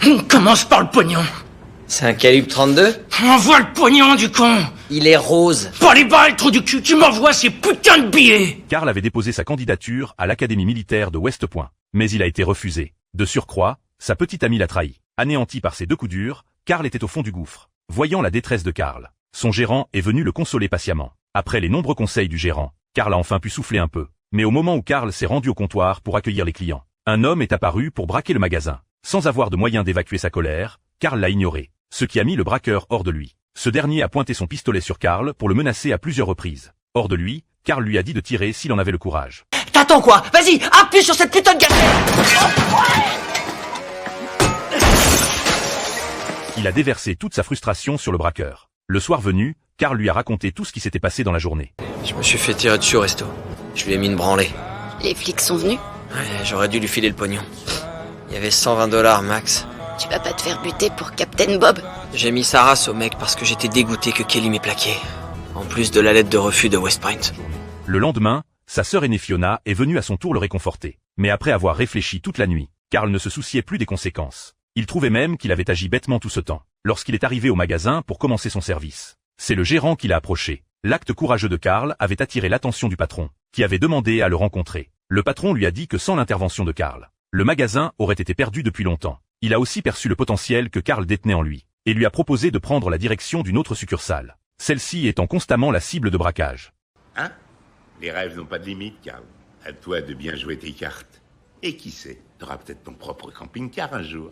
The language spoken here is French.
On commence par le pognon. C'est un calibre 32? Envoie le pognon, du con. Il est rose. Pas les balles, trou du cul, tu m'envoies ces putains de billets. Karl avait déposé sa candidature à l'Académie militaire de West Point, mais il a été refusé. De surcroît, sa petite amie l'a trahi. Anéanti par ses 2 coups durs, Karl était au fond du gouffre. Voyant la détresse de Karl, son gérant est venu le consoler patiemment. Après les nombreux conseils du gérant, Karl a enfin pu souffler un peu. Mais au moment où Karl s'est rendu au comptoir pour accueillir les clients, un homme est apparu pour braquer le magasin. Sans avoir de moyen d'évacuer sa colère, Karl l'a ignoré, ce qui a mis le braqueur hors de lui. Ce dernier a pointé son pistolet sur Karl pour le menacer à plusieurs reprises. Hors de lui, Karl lui a dit de tirer s'il en avait le courage. T'attends quoi? Vas-y, appuie sur cette putain de gâchette! Il a déversé toute sa frustration sur le braqueur. Le soir venu, Karl lui a raconté tout ce qui s'était passé dans la journée. Je me suis fait tirer dessus au resto. Je lui ai mis une branlée. Les flics sont venus? Ouais, j'aurais dû lui filer le pognon. Il y avait 120 $ max. Tu vas pas te faire buter pour Captain Bob? J'ai mis sa race au mec parce que j'étais dégoûté que Kelly m'ait plaqué. En plus de la lettre de refus de West Point. Le lendemain, sa sœur aînée Fiona est venue à son tour le réconforter. Mais après avoir réfléchi toute la nuit, Karl ne se souciait plus des conséquences. Il trouvait même qu'il avait agi bêtement tout ce temps, lorsqu'il est arrivé au magasin pour commencer son service. C'est le gérant qui l'a approché. L'acte courageux de Karl avait attiré l'attention du patron, qui avait demandé à le rencontrer. Le patron lui a dit que sans l'intervention de Karl, le magasin aurait été perdu depuis longtemps. Il a aussi perçu le potentiel que Karl détenait en lui, et lui a proposé de prendre la direction d'une autre succursale, celle-ci étant constamment la cible de braquage. Hein? Les rêves n'ont pas de limite, Karl. À toi de bien jouer tes cartes. Et qui sait, t'auras peut-être ton propre camping-car un jour.